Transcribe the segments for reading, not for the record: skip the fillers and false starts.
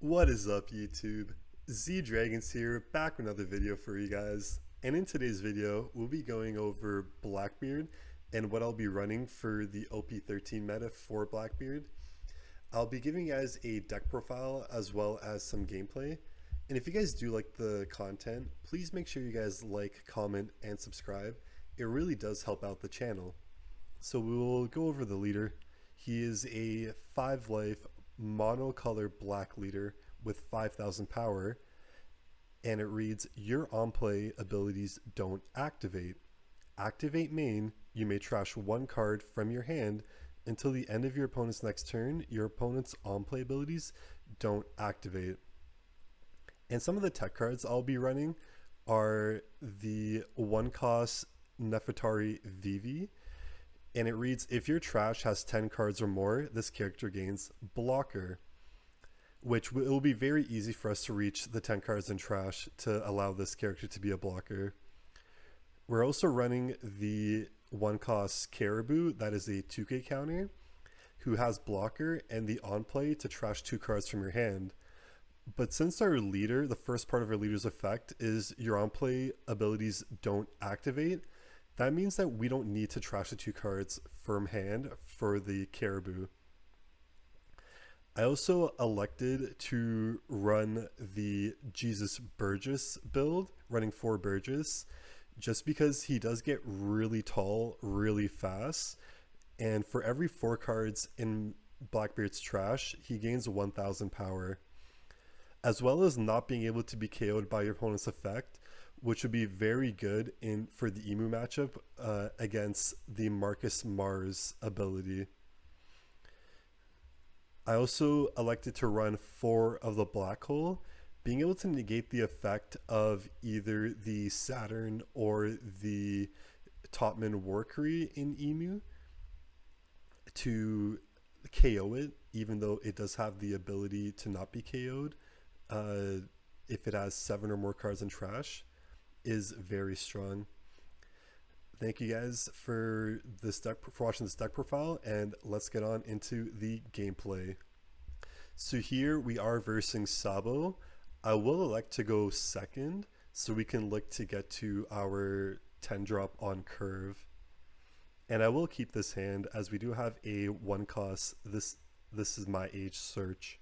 What is up, YouTube? Z Dragons here, back with another video for you guys. And in today's video, we'll be going over Blackbeard and what I'll be running for the OP13 meta for Blackbeard. I'll be giving you guys a deck profile as well as some gameplay. And if you guys do like the content, please make sure you guys like, comment, and subscribe. It really does help out the channel. So we will go over the leader. He is a 5-life monocolor black leader with 5,000 power, and it reads, your on-play abilities don't activate. Activate main, you may trash one card from your hand until the end of your opponent's next turn. Your opponent's on-play abilities don't activate. And some of the tech cards I'll be running are the 1-cost Nefertari Vivi, and it reads, if your trash has 10 cards or more, this character gains blocker, which it will be very easy for us to reach the 10 cards in trash to allow this character to be a blocker. We're also running the 1-cost Caribou, that is a 2k counter, who has blocker and the on-play to trash 2 cards from your hand. But since our leader, the first part of our leader's effect is your on-play abilities don't activate, that means that we don't need to trash the 2 cards from hand for the Caribou. I also elected to run the Jesus Burgess build, running 4 Burgess, just because he does get really tall really fast, and for every 4 cards in Blackbeard's trash, he gains 1,000 power, as well as not being able to be KO'd by your opponent's effect, which would be very good for the Emu matchup against the Marcus Mars ability. I also elected to run 4 of the Black Hole, being able to negate the effect of either the Saturn or the Topman Warcry in Emu to KO it, even though it does have the ability to not be KO'd if it has 7 or more cards in trash, is very strong. Thank you guys for watching this deck profile, and let's get on into the gameplay. So here we are versing Sabo. I will elect to go second so we can look to get to our 10 drop on curve. And I will keep this hand as we do have a 1-cost. This is my age search.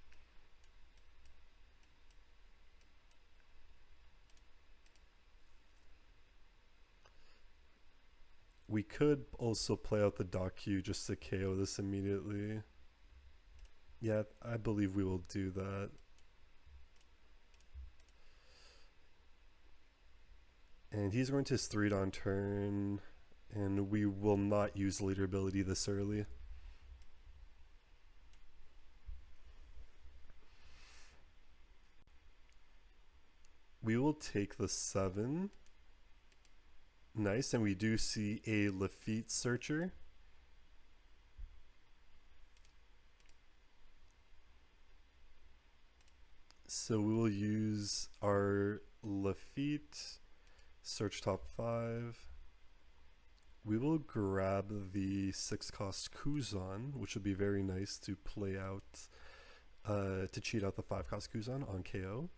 We could also play out the dock queue just to KO this immediately. Yeah, I believe we will do that. And he's going to his 3 on turn, and we will not use leader ability this early. We will take the 7. Nice, and we do see a Lafitte Searcher. So we will use our Lafitte, search top 5. We will grab the 6-cost Kuzan, which would be very nice to play out, to cheat out the 5-cost Kuzan on KO,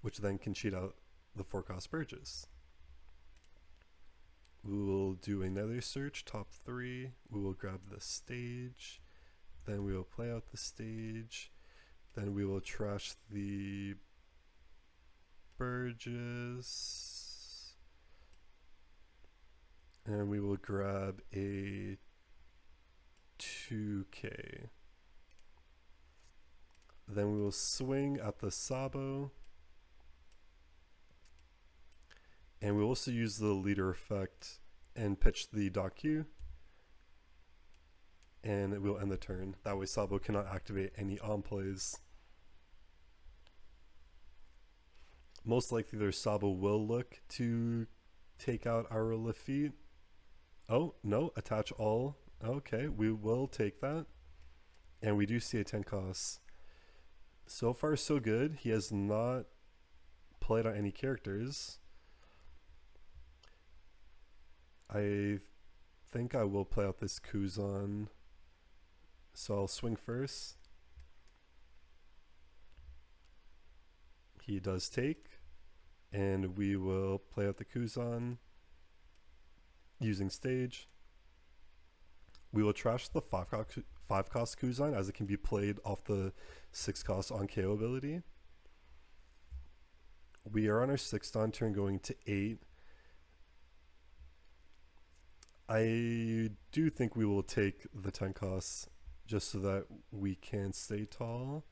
which then can cheat out the 4-cost Burgess. We will do another search, top 3. We will grab the stage. Then we will play out the stage. Then we will trash the Burgess. And we will grab a 2k. Then we will swing at the Sabo. And we'll also use the leader effect and pitch the dock queue, and it will end the turn. That way Sabo cannot activate any on plays. Most likely their Sabo will look to take out our Lafitte. Oh, no, attach all. Okay, we will take that. And we do see a 10 cost. So far so good. He has not played on any characters. I think I will play out this Kuzan. So I'll swing first. He does take, and we will play out the Kuzan using stage. We will trash the 5 cost Kuzan as it can be played off the 6 cost on KO ability. We are on our 6th Dawn turn going to 8. I do think we will take the 10 costs just so that we can stay tall.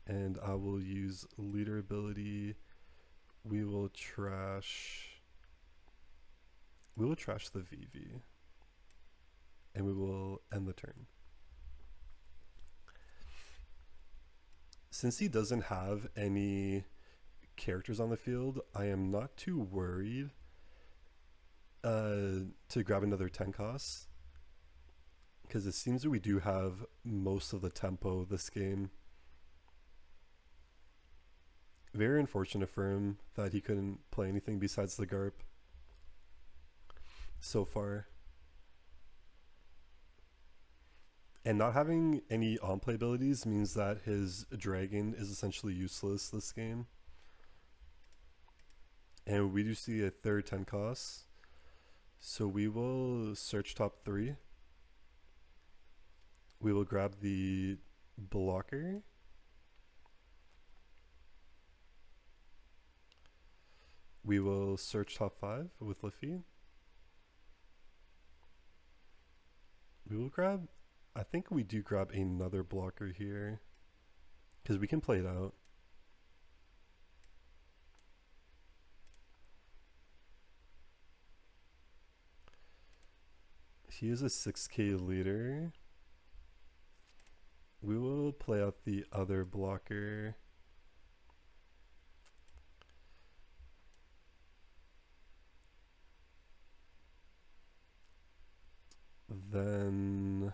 And I will use leader ability. We will trash the VV. And we will end the turn. Since he doesn't have any characters on the field, I am not too worried to grab another 10 costs, because it seems that we do have most of the tempo this game. Very unfortunate for him that he couldn't play anything besides the Garp so far. And not having any on-play abilities means that his dragon is essentially useless this game. And we do see a third 10 cost. So we will search top 3. We will grab the blocker. We will search top 5 with Liffy. We will grab, I think we do grab another blocker here, because we can play it out. He is a 6k leader. We will play out the other blocker. Then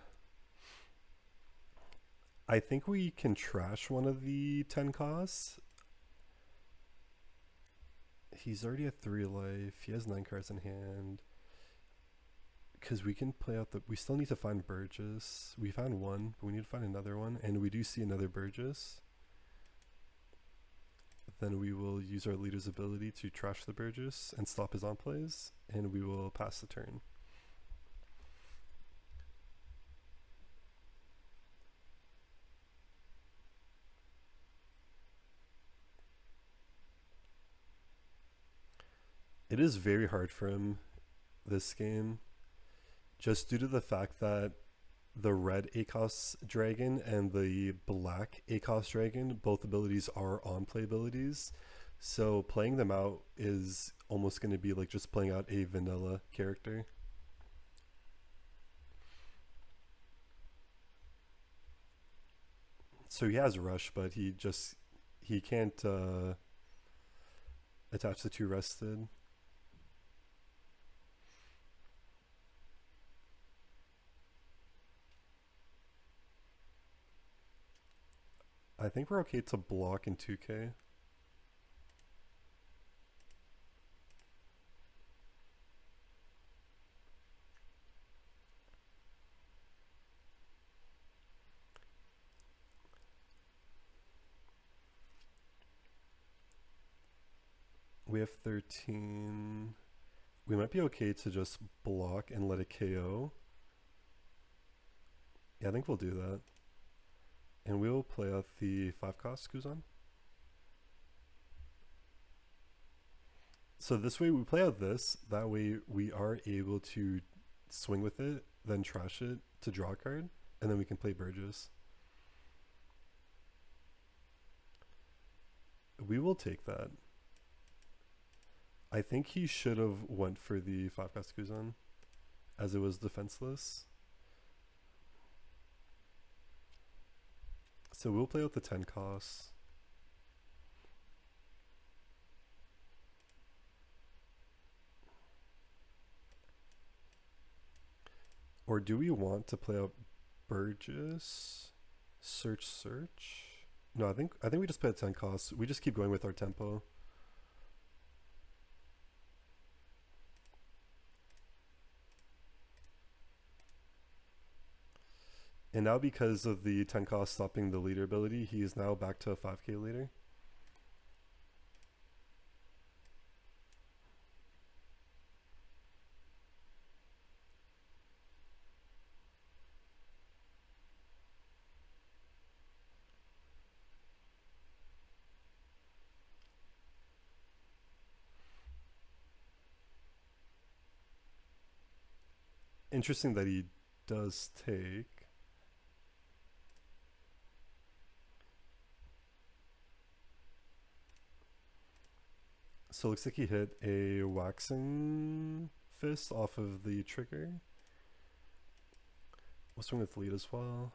I think we can trash one of the 10 costs. He's already at 3 life. He has 9 cards in hand. Because we can play out the... We still need to find Burgess. We found one, but we need to find another one. And we do see another Burgess. Then we will use our leader's ability to trash the Burgess and stop his on-plays. And we will pass the turn. It is very hard for him this game, just due to the fact that the red ACOS dragon and the black ACOS dragon, both abilities are on-play abilities. So playing them out is almost going to be like just playing out a vanilla character. So he has rush, but he can't attach the 2 rested. I think we're okay to block in 2k. We have 13. We might be okay to just block and let it KO. Yeah, I think we'll do that. And we will play out the 5 cost Kuzan. So this way we play out this, that way we are able to swing with it, then trash it to draw a card, and then we can play Burgess. We will take that. I think he should have went for the 5 cost Kuzan, as it was defenseless. So we'll play out the 10 costs. Or do we want to play out Burgess? Search. No, I think we just play out 10 costs. We just keep going with our tempo. And now because of the 10 cost stopping the leader ability, he is now back to a 5k leader. Interesting that he does take. So it looks like he hit a waxing fist off of the trigger. We'll swing with lead as well.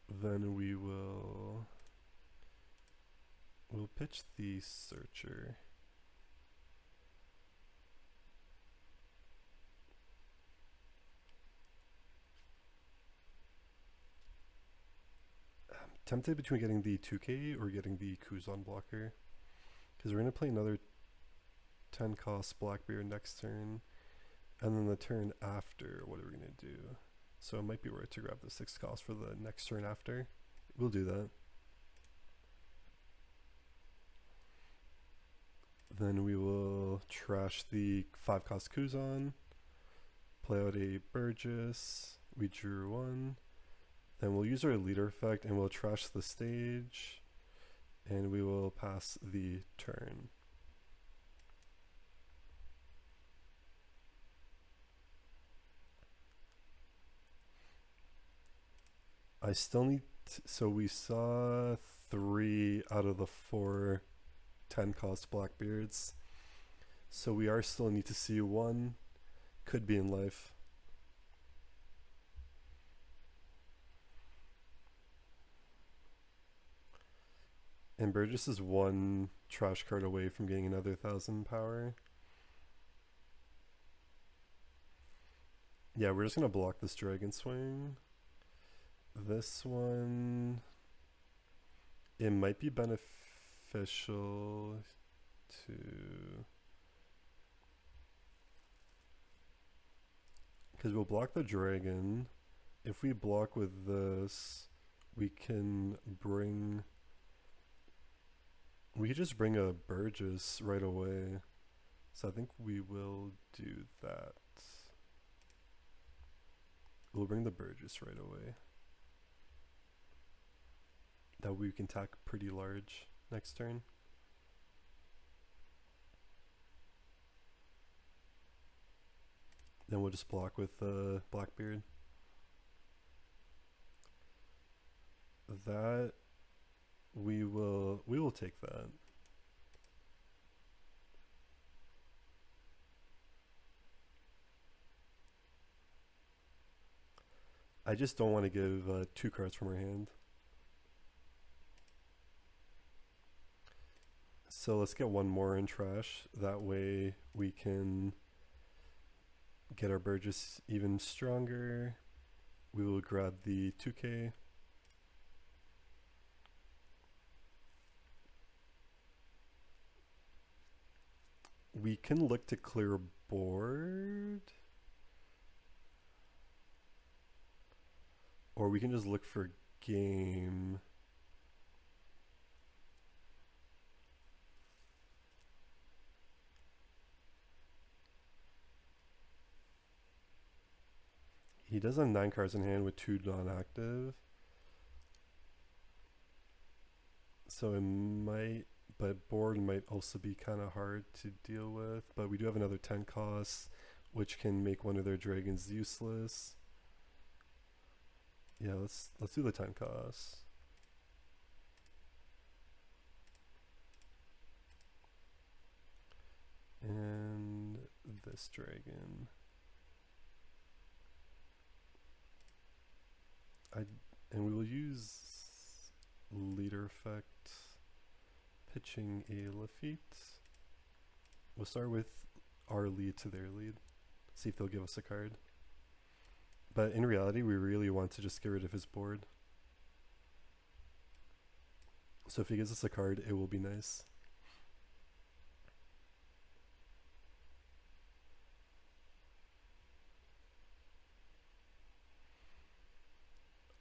Then we'll pitch the searcher. I'm tempted between getting the 2K or getting the Kuzan blocker, because we're going to play another 10 cost Blackbeard next turn, and then the turn after, what are we going to do? So it might be worth to grab the 6 cost for the next turn after. We'll do that. Then we will trash the 5 cost Kuzan, play out a Burgess, we drew 1, then we'll use our leader effect and we'll trash the stage, and we will pass the turn. I still need so we saw 3 out of the 4 10 cost Blackbeards, so we are still need to see 1. Could be in life. And Burgess is 1 trash card away from getting another 1000 power. Yeah, we're just gonna block this Dragon Swing. This one, it might be beneficial to, because we'll block the dragon. If we block with this, we can just bring a Burgess right away. So I think we will do that. We'll bring the Burgess right away. That way we can tack pretty large next turn. Then we'll just block with Blackbeard. That we will take that. I just don't want to give 2 cards from our hand. So let's get 1 more in trash. That way we can get our Burgess even stronger. We will grab the 2K. We can look to clear board. Or we can just look for game. He does have 9 cards in hand with 2 non-active. So it might, but board might also be kind of hard to deal with. But we do have another 10 costs, which can make one of their dragons useless. Yeah, let's do the 10 costs. And this dragon. And we will use leader effect, pitching a Lafitte. We'll start with our lead to their lead, see if they'll give us a card. But in reality, we really want to just get rid of his board. So if he gives us a card, it will be nice.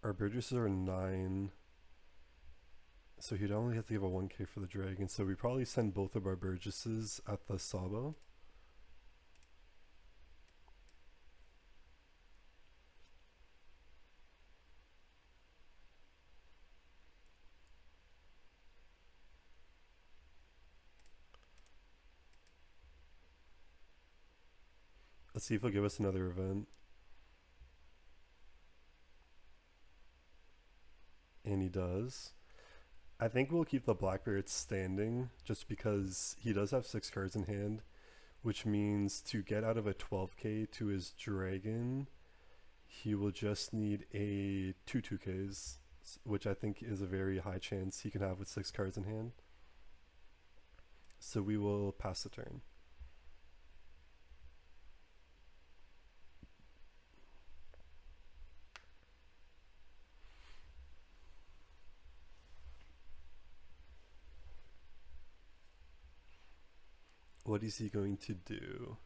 Our Burgesses are 9. So he'd only have to give a 1K for the dragon. So we probably send both of our Burgesses at the Sabo. Let's see if he'll give us another event. And he does. I think we'll keep the Blackbeard standing just because he does have 6 cards in hand, which means to get out of a 12k to his dragon, he will just need a 2/2ks, which I think is a very high chance he can have with 6 cards in hand. So we will pass the turn. What is he going to do?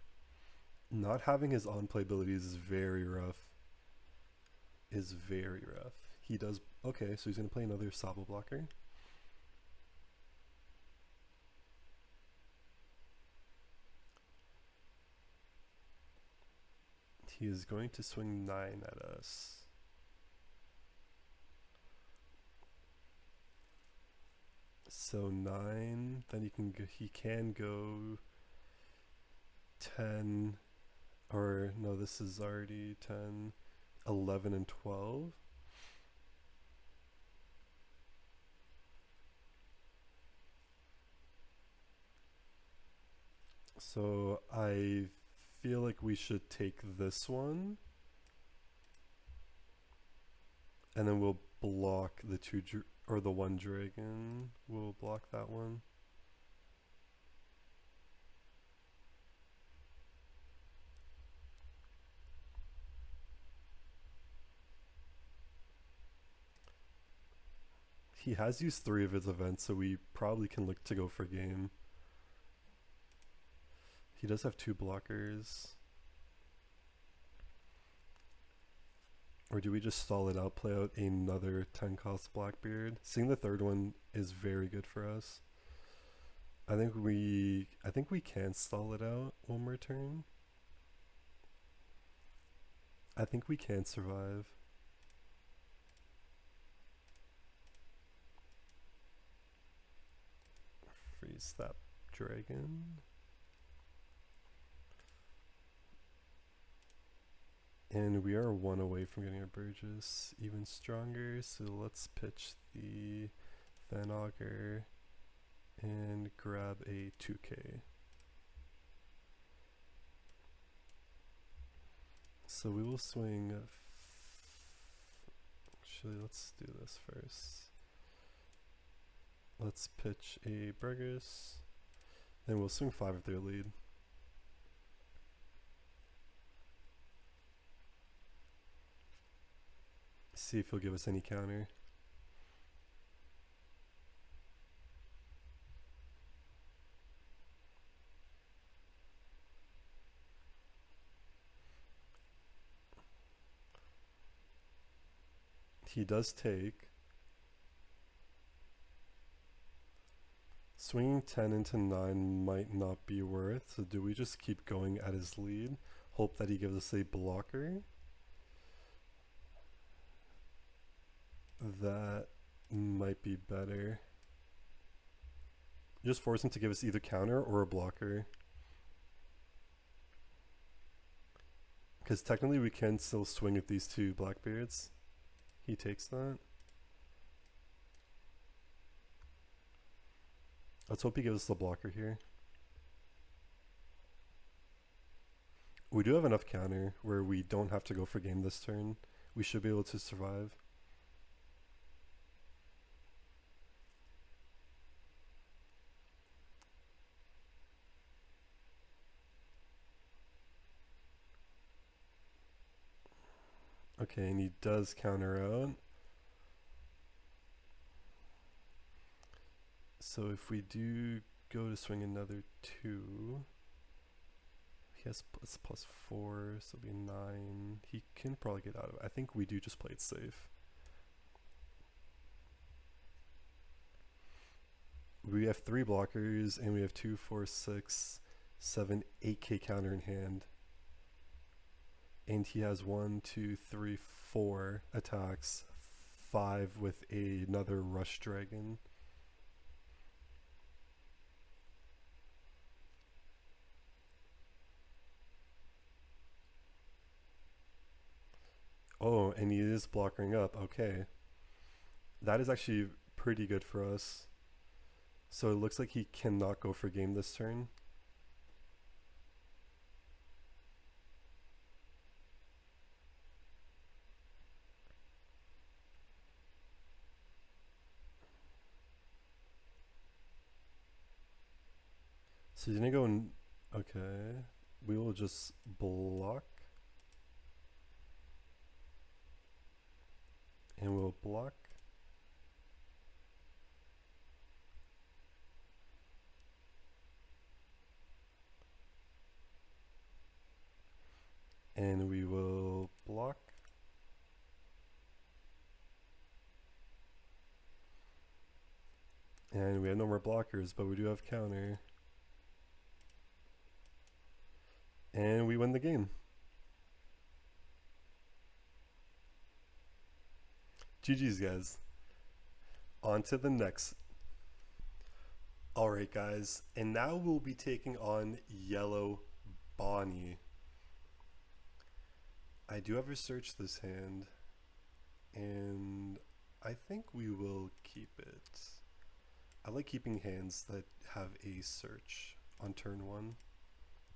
Not having his on-play abilities is very rough. He does... Okay, so he's going to play another Sabo blocker. He is going to swing 9 at us. So 9, then he can go 10, or no, this is already 10, 11, and 12. So I feel like we should take this one, and then we'll block the the 1 dragon. We'll block that one. He has used 3 of his events, so we probably can look to go for game. He does have 2 blockers. Or do we just stall it out, play out another 10 cost Blackbeard? Seeing the 3rd one is very good for us. I think we can stall it out one more turn. I think we can survive. Freeze that dragon. And we are 1 away from getting our Burgess even stronger, so let's pitch the Van Augur and grab a 2k. So we will swing... Actually, let's do this first. Let's pitch a Burgess, then we'll swing 5 of their lead. See if he'll give us any counter. He does take. Swinging 10 into 9 might not be worth, so do we just keep going at his lead? Hope that he gives us a blocker? That might be better. Just force him to give us either counter or a blocker. Because technically we can still swing at these 2 Blackbeards. He takes that. Let's hope he gives us the blocker here. We do have enough counter where we don't have to go for game this turn. We should be able to survive. Okay, and he does counter out. So if we do go to swing another 2, he has +4, so it'll be 9. He can probably get out of it. I think we do just play it safe. We have 3 blockers, and we have 2, 4, 6, 7, 8k counter in hand. And he has 1, 2, 3, 4 attacks, 5 with another rush dragon. Oh, and he is blocking up. Okay. That is actually pretty good for us. So it looks like he cannot go for game this turn. So he didn't go in. Okay. We will just block. And we'll block. And we will block. And we have no more blockers, but we do have counter. And we win the game. GG's, guys. On to the next. Alright, guys. And now we'll be taking on yellow Bonney. I do have researched this hand. And I think we will keep it. I like keeping hands that have a search on turn 1.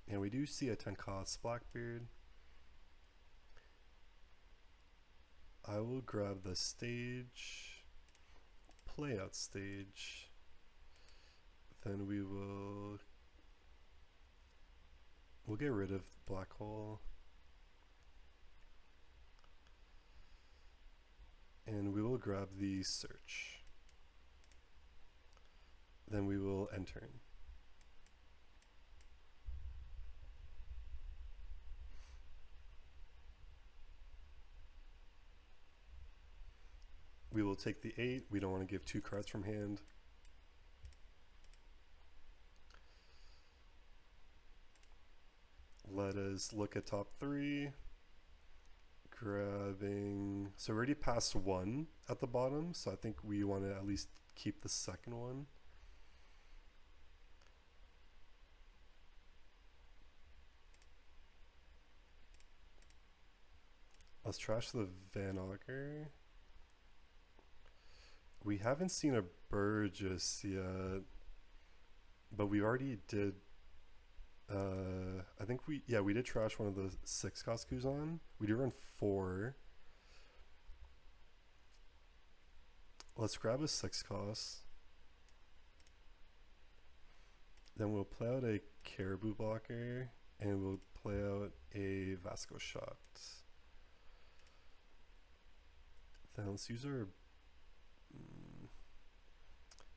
And we do see a 10 cost Blackbeard. I will grab the stage, play out stage, then we'll get rid of black hole, and we will grab the search. Then we will end turn. We will take the 8. We don't want to give 2 cards from hand. Let us look at top 3. Grabbing, so we already passed 1 at the bottom, so I think we want to at least keep the second one. Let's trash the Van Auger. We haven't seen a Burgess yet, but we already did. I think we did trash one of the 6 cost Kuzan. We do run 4. Let's grab a 6 cost. Then we'll play out a Caribou blocker, and we'll play out a Vasco shot. Then let's use our.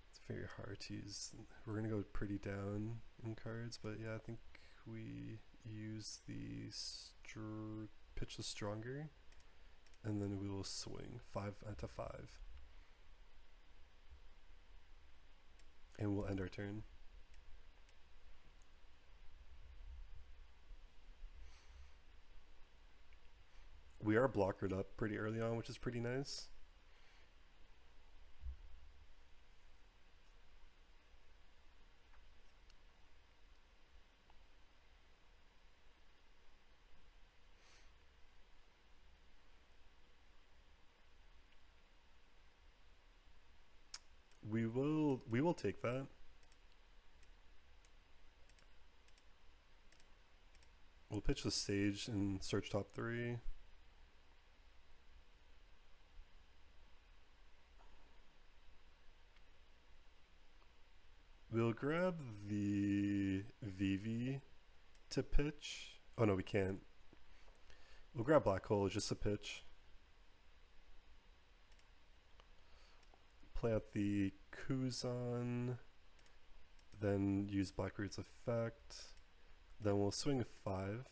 It's very hard to use. We're gonna go pretty down in cards, but yeah, I think we use the pitch the stronger, and then we will swing 5 to 5, and we'll end our turn. We are blockered up pretty early on, which is pretty nice. We will take that. We'll pitch the stage and search top 3. We'll grab the VV to pitch. Oh no, we can't. We'll grab black hole just to pitch. Play out the Kuzan, then use Blackbeard's effect. Then we'll swing 5.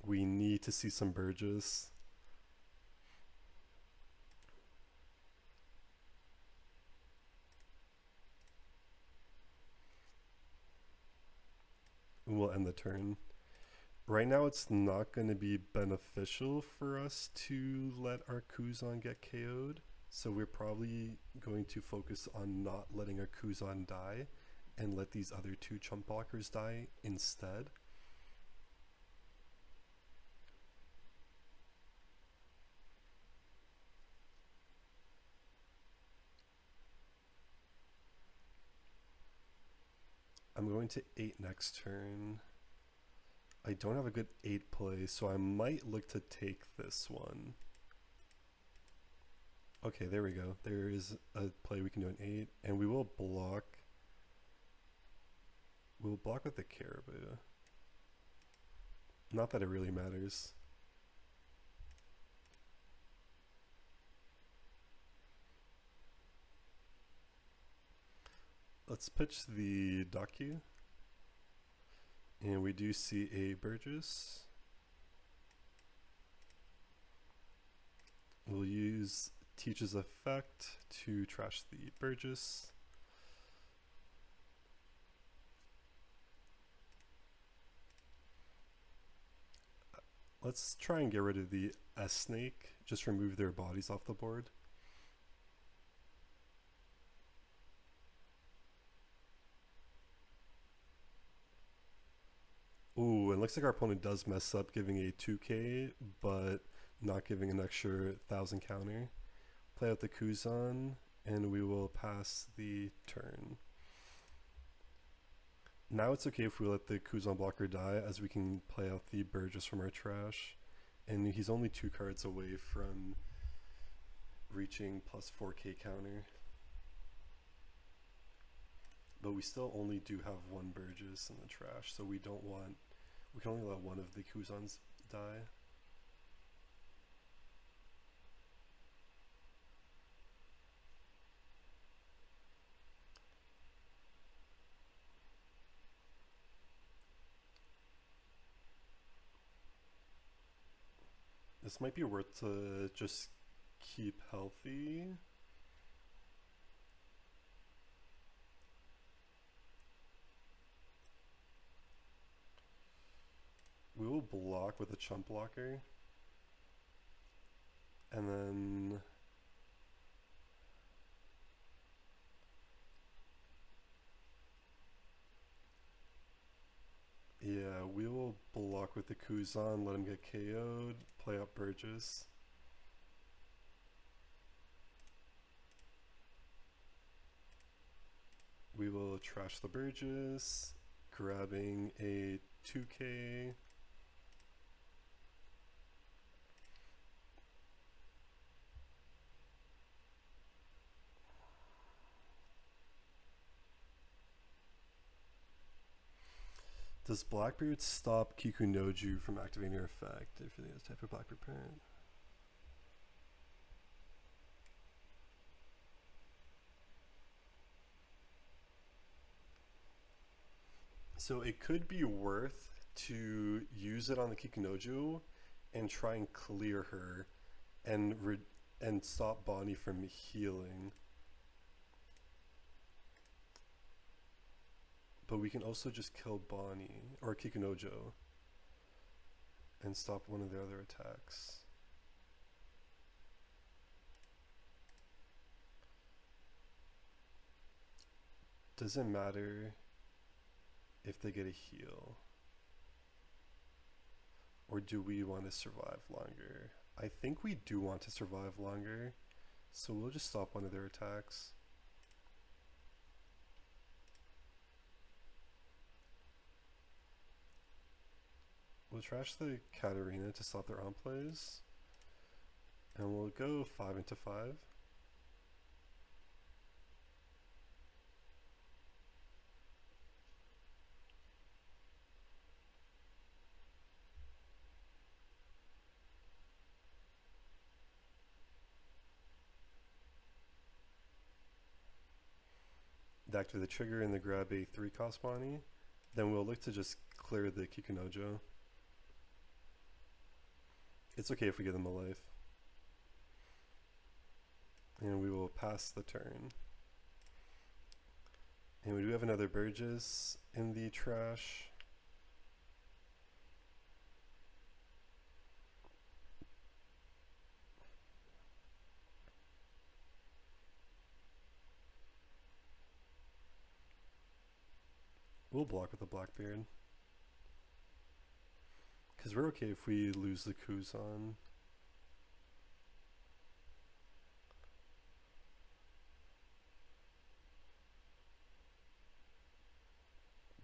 We need to see some Burgess. And we'll end the turn. Right now it's not going to be beneficial for us to let our Kuzan get KO'd, so we're probably going to focus on not letting our Kuzan die and let these other 2 chump blockers die instead. going to 8 next turn. I don't have a good 8 play, so I might look to take this one. Okay, there we go. There is a play we can do an 8, and we will block. We'll block with the caribou. Not that it really matters. Let's pitch the Docu. And we do see a Burgess. We'll use Teach's Effect to trash the Burgess. Let's try and get rid of the S-Snake. Just remove their bodies off the board. Ooh, it looks like our opponent does mess up giving a 2k, but not giving an extra 1,000 counter. Play out the Kuzan, and we will pass the turn. Now it's okay if we let the Kuzan blocker die, as we can play out the Burgess from our trash. And he's only 2 cards away from reaching plus 4k counter. But we still only do have 1 Burgess in the trash, so we don't want, we can only let 1 of the Kuzans die. This might be worth to just keep healthy. We will block with a chump blocker. And then yeah, we will block with the Kuzan, let him get KO'd, play up Burgess. We will trash the Burgess, grabbing a 2k. Does Blackbeard stop Kikunoju from activating her effect if it is type of Blackbeard parent? So it could be worth to use it on the Kikunoju and try and clear her and stop Bonney from healing. But we can also just kill Bonney or Kikunojo and stop one of the other attacks. Doesn't matter if they get a heal. Or do we want to survive longer? I think we do want to survive longer, so we'll just stop one of their attacks. We'll trash the Katarina to stop their on plays, and we'll go 5 into 5. Activate the trigger and then grab a 3-cost Bonney. Then we'll look to just clear the Kikunojo. It's okay if we give them a life. And we will pass the turn. And we do have another Burgess in the trash. We'll block with the Blackbeard. Because we're okay if we lose the Kuzan.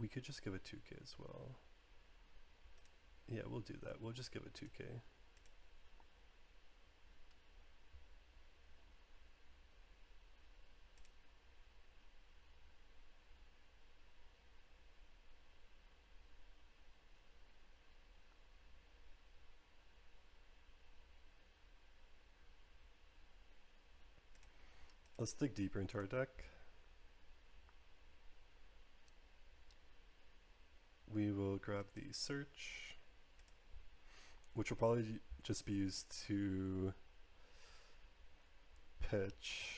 We could just give it 2k as well. Yeah, we'll do that. We'll just give it 2k. Let's dig deeper into our deck. We will grab the search, which will probably just be used to pitch.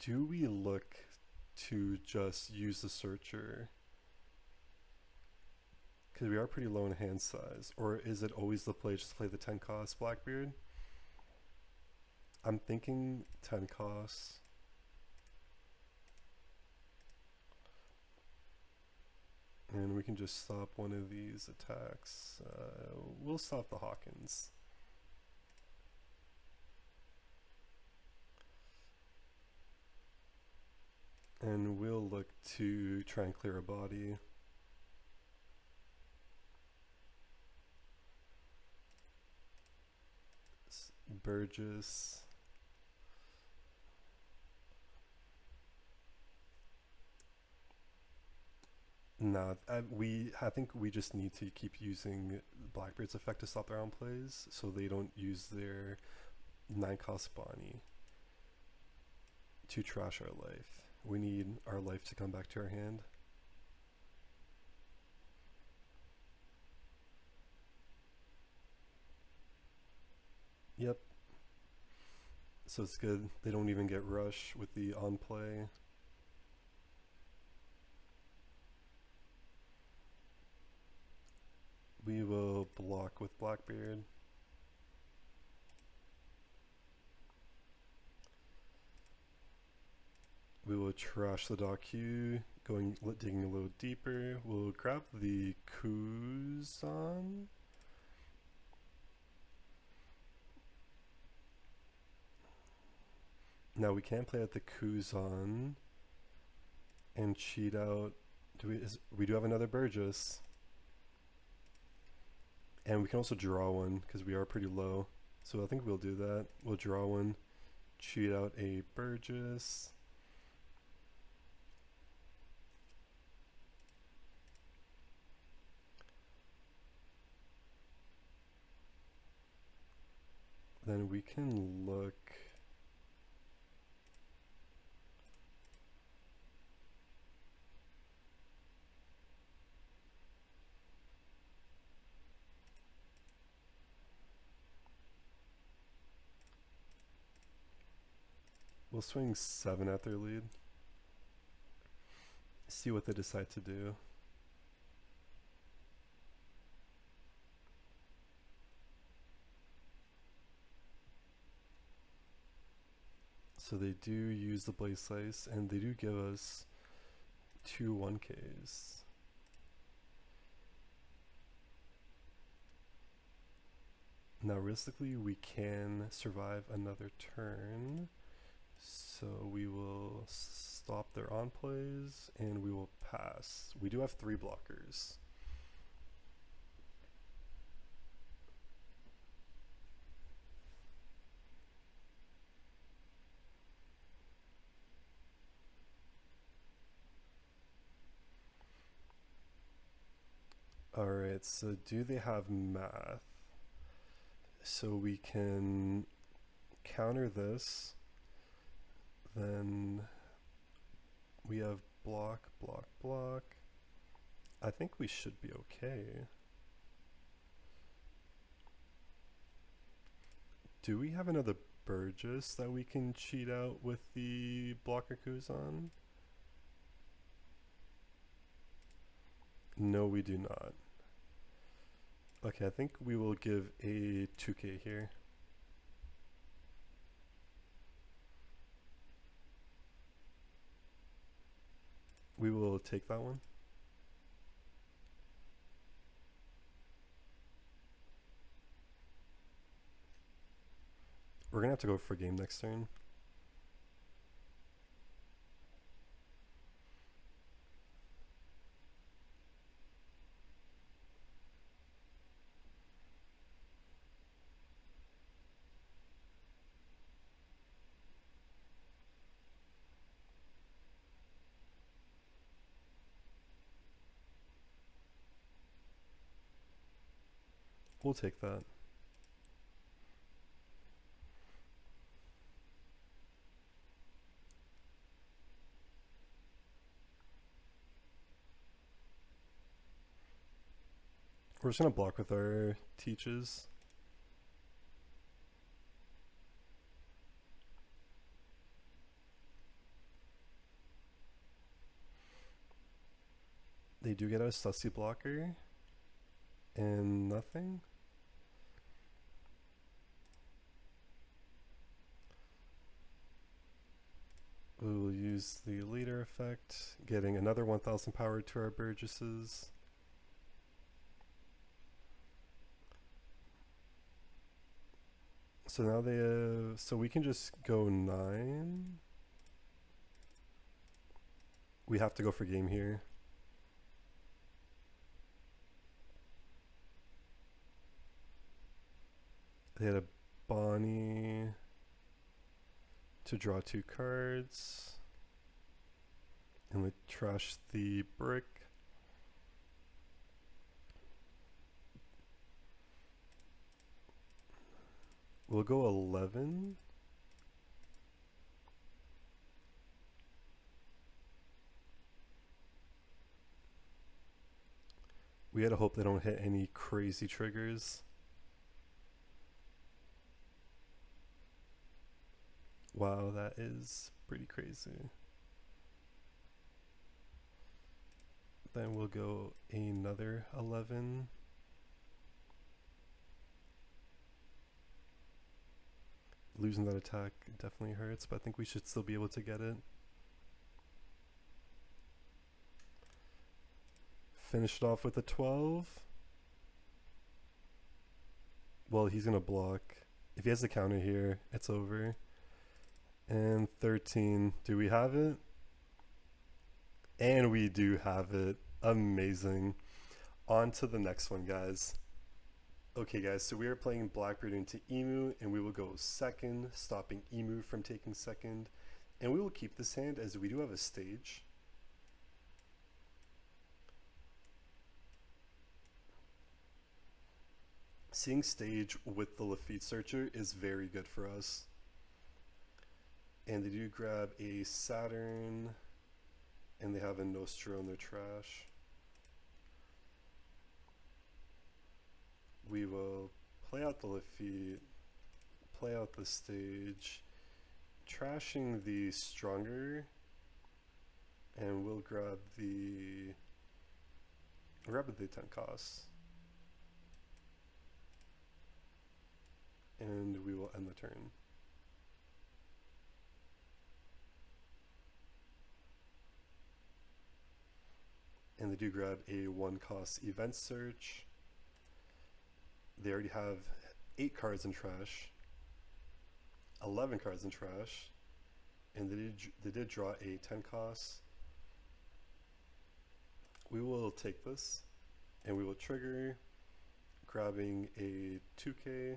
Do we look to just use the searcher? Because we are pretty low in hand size. Or is it always the play just to play the 10 cost Blackbeard? I'm thinking 10 costs. And we can just stop one of these attacks. We'll stop the Hawkins. And we'll look to try and clear a body. Burgess. No, I think we just need to keep using Blackbeard's effect to stop their own plays, so they don't use their 9 cost Bonney to trash our life. We need our life to come back to our hand. Yep. So it's good. They don't even get rush with the on play. We will block with Blackbeard. We will trash the dock queue, digging a little deeper. We'll grab the Kuzan. Now we can play at the Kuzan and cheat out. We do have another Burgess. And we can also draw one because we are pretty low. So I think we'll do that. We'll draw one, cheat out a Burgess. Then we can look. We'll swing 7 at their lead. See what they decide to do. So they do use the Blaze Slice, and they do give us 2 1Ks. Now realistically we can survive another turn, so we will stop their on plays and we will pass. We do have 3 blockers. Alright, so do they have math? So we can counter this, then we have block, block, block. I think we should be okay. Do we have another Burgess that we can cheat out with the blocker Kuzan? No, we do not. Okay, I think we will give a 2K here. We will take that one. We're gonna have to go for game next turn. We'll take that. We're just gonna block with our teaches. They do get a sussy blocker and nothing. We will use the leader effect, getting another 1000 power to our Burgesses. So now they have, so we can just go 9. We have to go for game here. They had a Bonney to draw 2 cards. And we trash the brick. We'll go 11. We gotta hope they don't hit any crazy triggers. Wow, that is pretty crazy. Then we'll go another 11. Losing that attack definitely hurts, but I think we should still be able to get it. Finish it off with a 12. Well, he's gonna block. If he has the counter here, it's over. And 13. Do we have it? And we do have it. Amazing. On to the next one, guys. Okay, guys, so we are playing Blackbeard into Emu, and we will go second, stopping Emu from taking second. And we will keep this hand as we do have a stage. Seeing stage with the Lafitte Searcher is very good for us. And they do grab a Saturn, and they have a Nostro in their trash. We will play out the Lafitte, play out the stage, trashing the Stronger, and we'll grab the 10 costs. And we will end the turn. And they do grab a 1 cost event search. They already have 8 cards in trash, 11 cards in trash, and they did draw a 10 cost. We will take this, and we will trigger, grabbing a 2K.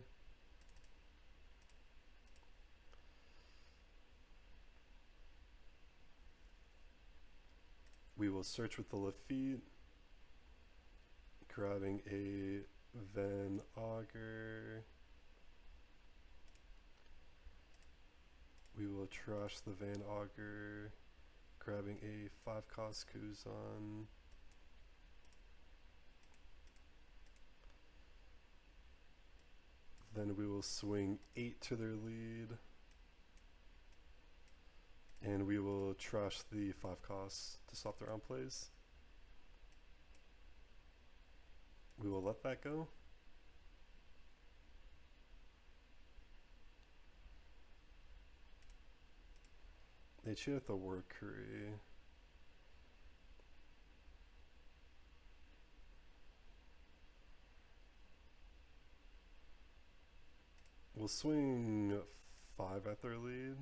We will search with the Lafitte, grabbing a Van Auger. We will trash the Van Auger, grabbing a 5 cost Kuzan. Then we will swing 8 to their lead. And we will trash the 5 costs to stop their round plays. We will let that go. They cheat at the work curry. We'll swing 5 at their lead.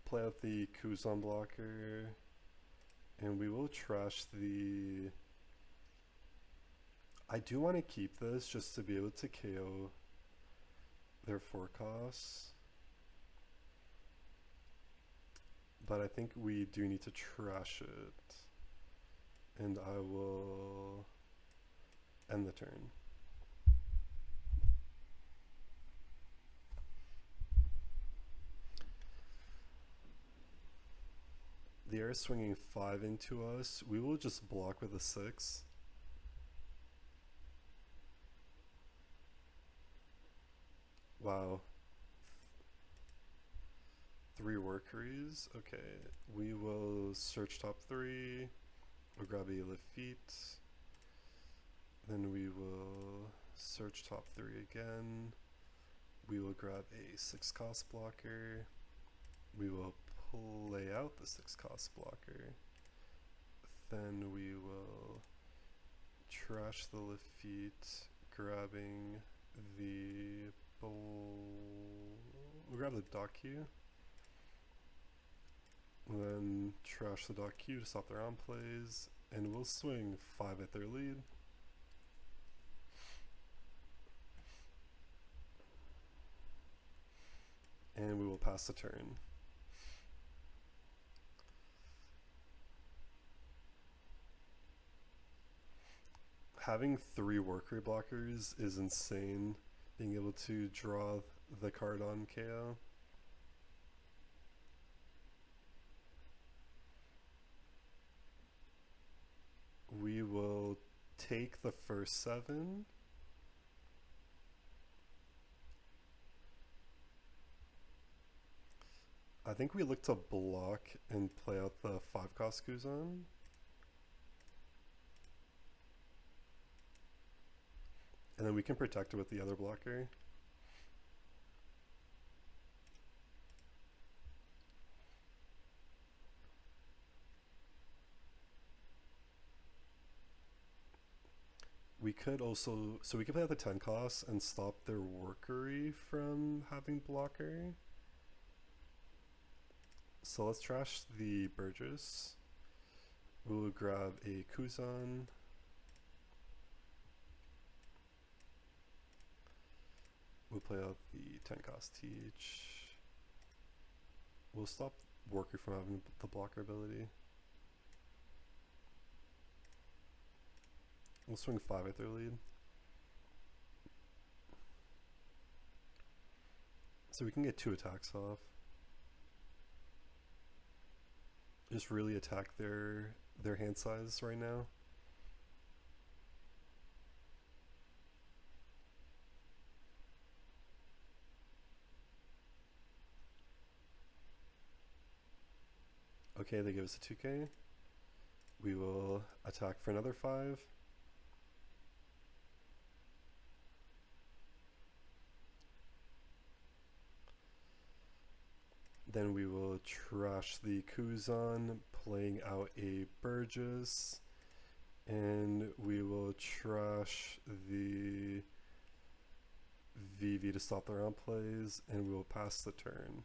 Play out the Kuzan blocker, and we will trash the... I do want to keep this just to be able to KO their forecasts, but I think we do need to trash it, and I will end the turn. The air is swinging 5 into us. We will just block with a 6. Wow. 3 workeries. Okay, we will search top 3. We'll grab a Lafitte. Then we will search top 3 again. We will grab a 6 cost blocker. We will play out the 6 cost blocker. Then we will trash the Lafitte, grabbing the we'll grab the dot Q. Then trash the dot Q to stop their on plays, and we'll swing 5 at their lead. And we will pass the turn. Having 3 workery blockers is insane. Being able to draw the card on KO. We will take the first 7. I think we look to block and play out the 5 cost Kuzan. And then we can protect it with the other blocker. We could also, so we could play out the 10 cost and stop their workery from having blocker. So let's trash the Burgess. We'll grab a Kuzan. We'll play out the 10 cost Teach. We'll stop worker from having the blocker ability. We'll swing 5 at their lead. So we can get 2 attacks off. Just really attack their hand size right now. Okay, they give us a 2k. We will attack for another 5. Then we will trash the Kuzan, playing out a Burgess. And we will trash the VV to stop their on plays, and we will pass the turn.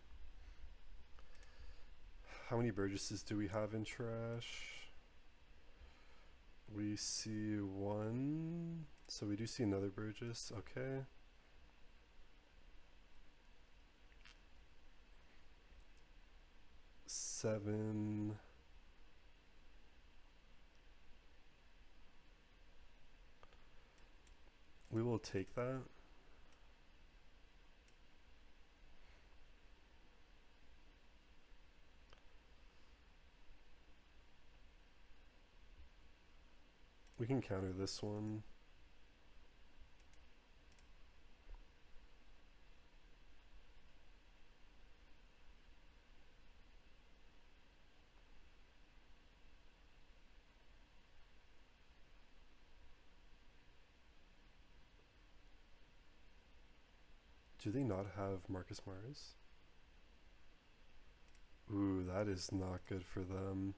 How many Burgesses do we have in trash? We see 1, so we do see another Burgess, okay. Seven. We will take that. We can counter this one. Do they not have Marcus Mars? Ooh, that is not good for them.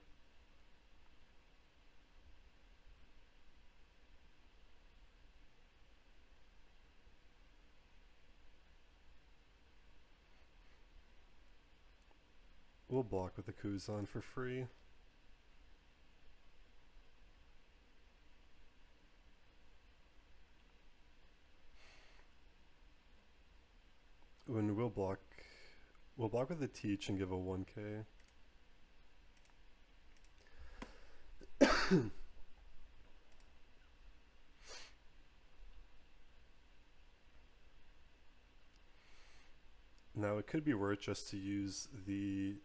we'll block with the Kuzan for free. When we'll block with the Teach and give a 1k. Now it could be worth just to use the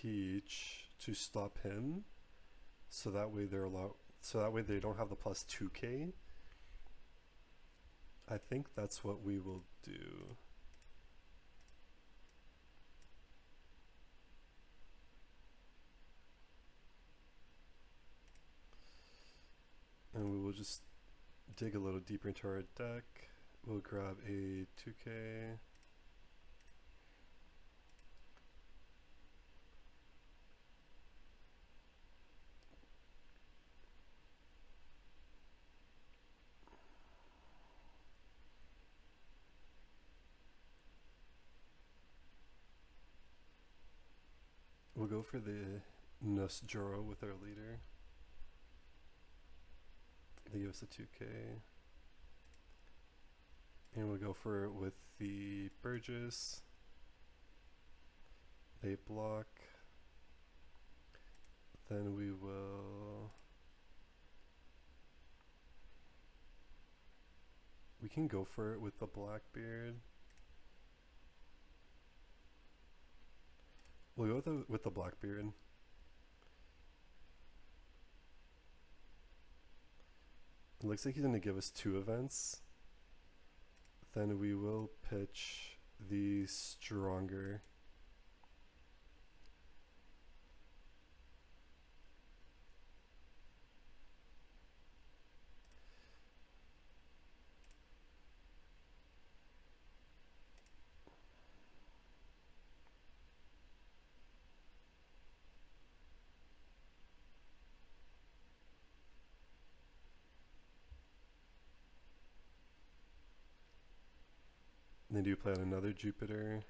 Teach to stop him, so that way they're allowed. So that way they don't have the plus 2k. I think that's what we will do. And we will just dig a little deeper into our deck. We'll grab a 2k. We'll go for the Nusjoro with our leader. They give us a 2k. And we'll go for it with the Burgess. They block. Then we will... We can go for it with the Blackbeard. We'll go with the Blackbeard. It looks like he's going to give us 2 events. Then we will pitch the Stronger. They do play on another Jupiter.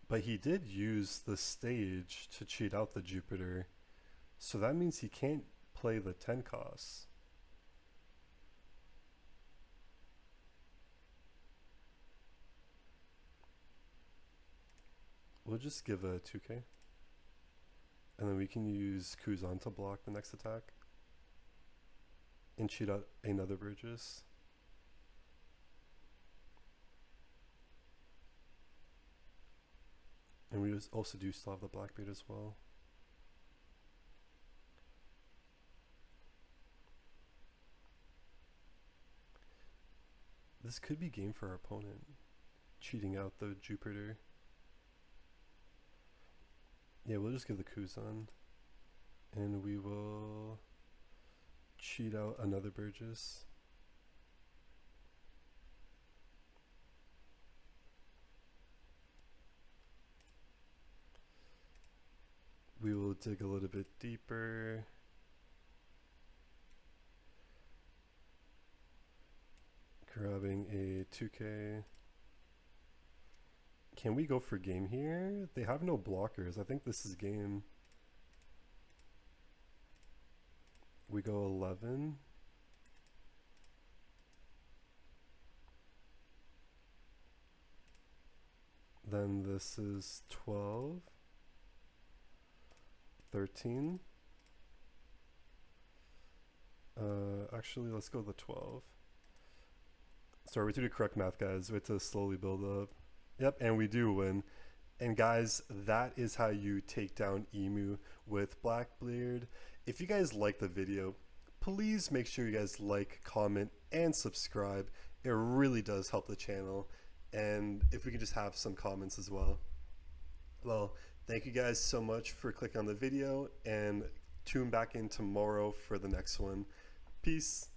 But he did use the stage to cheat out the Jupiter. So that means he can't play the 10 costs. We'll just give a 2k. And then we can use Kuzan to block the next attack. And cheat out another Burgess. And we also do still have the Blackbeard as well. This could be game for our opponent, cheating out the Jupiter. Yeah, we'll just give the Kuzan. And we will cheat out another Burgess. We will dig a little bit deeper. Grabbing a 2k. Can we go for game here? They have no blockers. I think this is game. We go 11. Then this is 12. 13. Actually, let's go the 12. Sorry, we have to do correct math, guys. We have to slowly build up. Yep, and we do win. And guys, that is how you take down Emu with Blackbeard. If you guys like the video, please make sure you guys like, comment, and subscribe. It really does help the channel. And if we could just have some comments as well. Well, thank you guys so much for clicking on the video, and tune back in tomorrow for the next one. Peace.